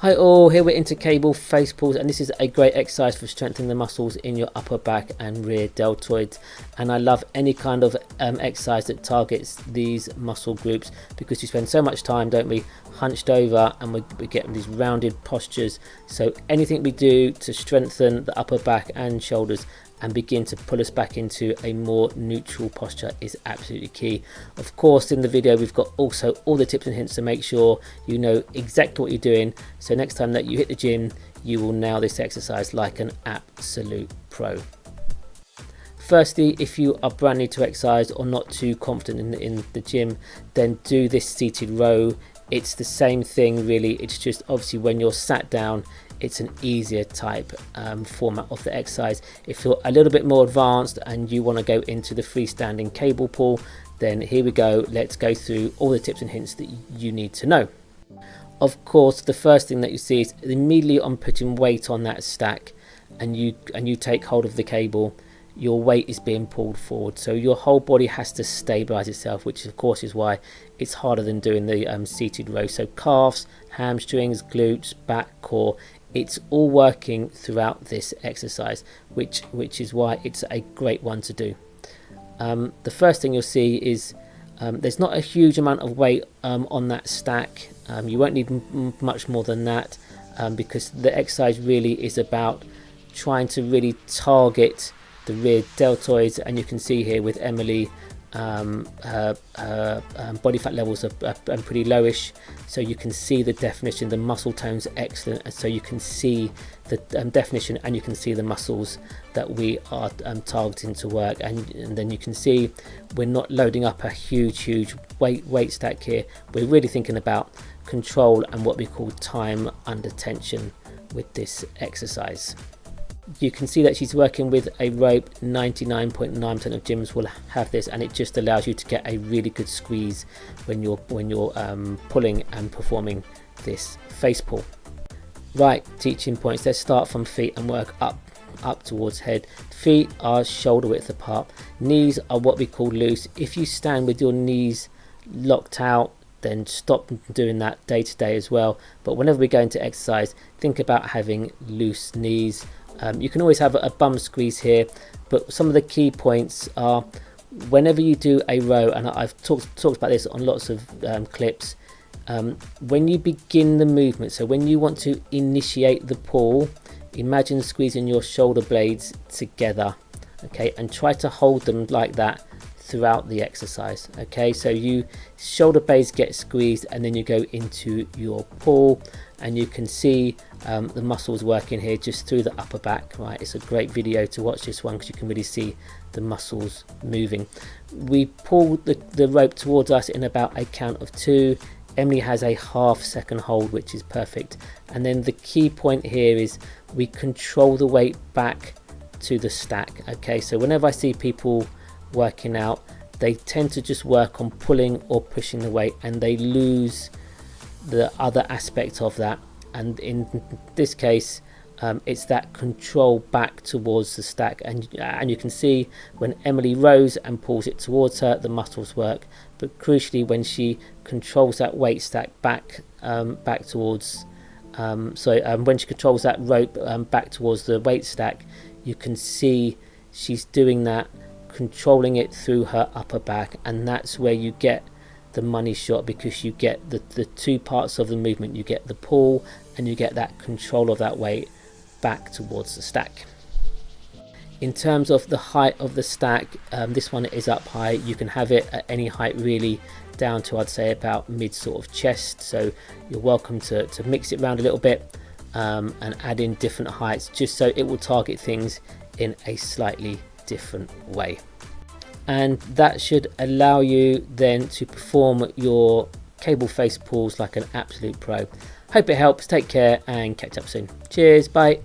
Hi all, here we're into cable face pulls, and this is a great exercise for strengthening the muscles in your upper back and rear deltoids. And I love any kind of exercise that targets these muscle groups, because we spend so much time, don't we, hunched over, and we're getting these rounded postures. So anything we do to strengthen the upper back and shoulders and begin to pull us back into a more neutral posture is absolutely key. Of course, in the video we've got also all the tips and hints to make sure you know exactly what you're doing, so next time that you hit the gym you will nail this exercise like an absolute pro. Firstly, if you are brand new to exercise or not too confident in the gym, then do this seated row. It's the same thing really, it's just obviously when you're sat down it's an easier type format of the exercise. If you're a little bit more advanced and you want to go into the freestanding cable pull, then here we go. Let's go through all the tips and hints that you need to know. Of course, the first thing that you see is immediately on putting weight on that stack and you take hold of the cable, your weight is being pulled forward, so your whole body has to stabilize itself, which of course is why it's harder than doing the seated row. So calves, hamstrings, glutes, back, core, it's all working throughout this exercise, which is why it's a great one to do. The first thing you'll see is there's not a huge amount of weight on that stack. You won't need much more than that, because the exercise really is about trying to really target the rear deltoids. And you can see here with Emily, her body fat levels are pretty lowish, so you can see the definition, the muscle tone's excellent, and so you can see the definition and you can see the muscles that we are targeting to work, and then you can see we're not loading up a huge weight stack here. We're really thinking about control and what we call time under tension with this exercise. You can see that she's working with a rope. 99.9% of gyms will have this, and it just allows you to get a really good squeeze when you're pulling and performing this face pull. Right, teaching points. Let's start from feet and work up towards head. Feet are shoulder width apart. Knees are what we call loose. If you stand with your knees locked out, then stop doing that day to day as well. But whenever we go into exercise, think about having loose knees. You can always have a bum squeeze here, but some of the key points are whenever you do a row, and I've talked about this on lots of clips, when you begin the movement, so when you want to initiate the pull, imagine squeezing your shoulder blades together, okay, and try to hold them like that throughout the exercise. Okay, so you shoulder blades get squeezed and then you go into your pull, and you can see the muscles working here just through the upper back. Right, it's a great video to watch this one because you can really see the muscles moving. We pull the rope towards us in about a count of 2. Emily has a half-second hold, which is perfect. And then the key point here is we control the weight back to the stack. Okay, so whenever I see people working out, they tend to just work on pulling or pushing the weight, and they lose the other aspect of that. And in this case, it's that control back towards the stack, and you can see when Emily rows and pulls it towards her, the muscles work. But crucially, when she controls that weight stack back towards when she controls that rope back towards the weight stack, you can see she's doing that, controlling it through her upper back, and that's where you get the money shot, because you get the two parts of the movement. You get the pull and you get that control of that weight back towards the stack. In terms of the height of the stack, this one is up high. You can have it at any height really, down to I'd say about mid sort of chest, so you're welcome to mix it around a little bit and add in different heights, just so it will target things in a slightly different way. And that should allow you then to perform your cable face pulls like an absolute pro. Hope it helps. Take care and catch up soon. Cheers, bye.